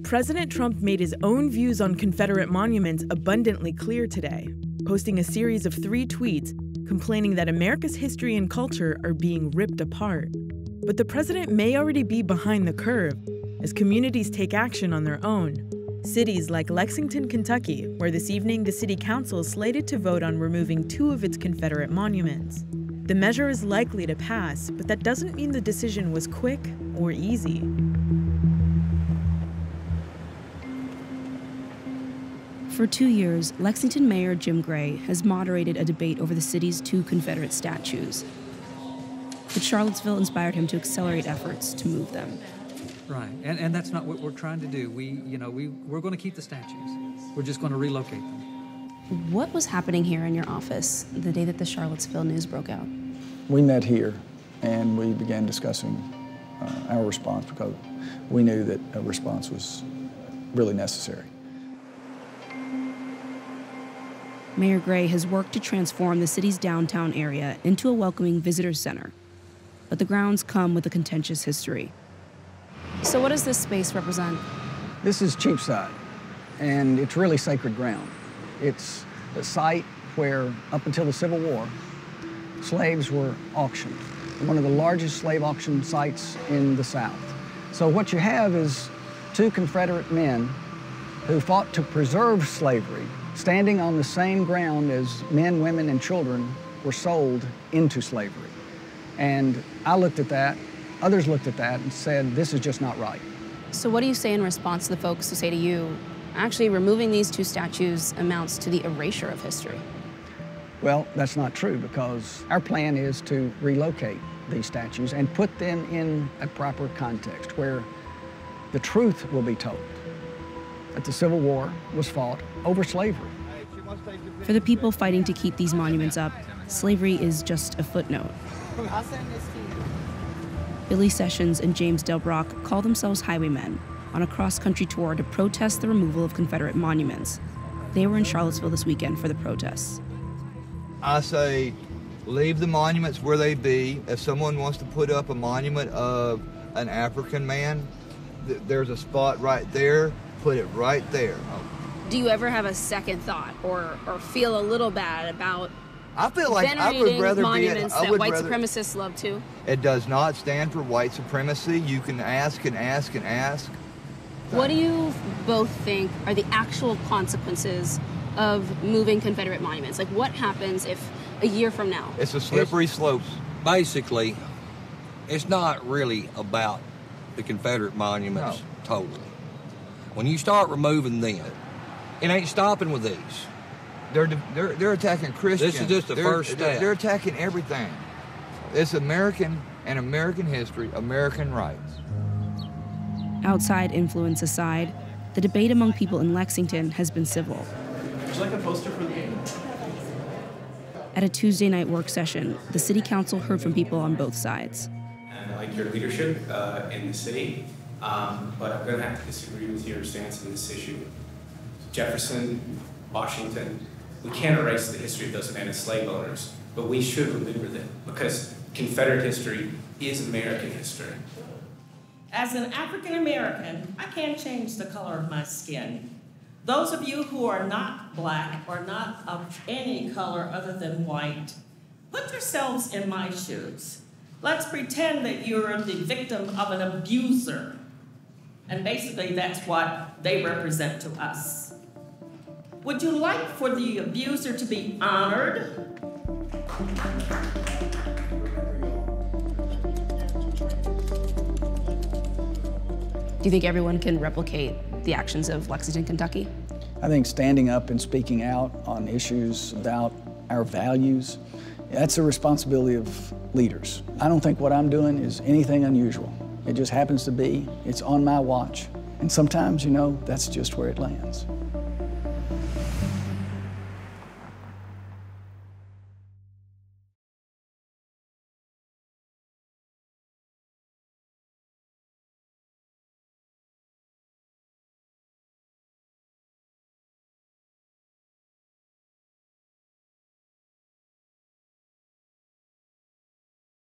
President Trump made his own views on Confederate monuments abundantly clear today, posting a series of 3 tweets complaining that America's history and culture are being ripped apart. But the president may already be behind the curve as communities take action on their own. Cities like Lexington, Kentucky, where this evening the city council is slated to vote on removing 2 of its Confederate monuments. The measure is likely to pass, but that doesn't mean the decision was quick or easy. For 2 years, Lexington Mayor Jim Gray has moderated a debate over the city's 2 Confederate statues. But Charlottesville inspired him to accelerate efforts to move them. Right, and that's not what we're trying to do. We're going to keep the statues. We're just going to relocate them. What was happening here in your office the day that the Charlottesville news broke out? We met here and we began discussing our response because we knew that a response was really necessary. Mayor Gray has worked to transform the city's downtown area into a welcoming visitor center. But the grounds come with a contentious history. So what does this space represent? This is Cheapside, and it's really sacred ground. It's the site where, up until the Civil War, slaves were auctioned. One of the largest slave auction sites in the South. So what you have is 2 Confederate men who fought to preserve slavery, standing on the same ground as men, women, and children were sold into slavery. And I looked at that, others looked at that and said, this is just not right. So what do you say in response to the folks who say to you, actually removing these 2 statues amounts to the erasure of history? Well, that's not true because our plan is to relocate these statues and put them in a proper context where the truth will be told that the Civil War was fought over slavery. For the people fighting to keep these monuments up, slavery is just a footnote. I'll send this to you. Billy Sessions and James Delbrock call themselves highwaymen on a cross-country tour to protest the removal of Confederate monuments. They were in Charlottesville this weekend for the protests. I say, leave the monuments where they be. If someone wants to put up a monument of an African man, there's a spot right there, put it right there. Do you ever have a second thought or feel a little bad about I feel like I would rather monuments be that white supremacists love too? It does not stand for white supremacy. You can ask and ask and ask. What do you both think are the actual consequences of moving Confederate monuments? Like, what happens if a year from now? It's a slippery slope. Basically, it's not really about the Confederate monuments totally. When you start removing them, it ain't stopping with these. They're attacking Christians. This is just the first step. They're attacking everything. It's American and American history, American rights. Outside influence aside, the debate among people in Lexington has been civil. Would you like a poster for the game? At a Tuesday night work session, the city council heard from people on both sides. And I like your leadership in the city, but I'm going to have to disagree with your stance on this issue. Jefferson, Washington, we can't erase the history of those men as slave owners, but we should remember them because Confederate history is American history. As an African American, I can't change the color of my skin. Those of you who are not black or not of any color other than white, put yourselves in my shoes. Let's pretend that you're the victim of an abuser. And basically that's what they represent to us. Would you like for the abuser to be honored? Do you think everyone can replicate the actions of Lexington, Kentucky? I think standing up and speaking out on issues about our values, that's a responsibility of leaders. I don't think what I'm doing is anything unusual. It just happens to be, it's on my watch. And sometimes, you know, that's just where it lands.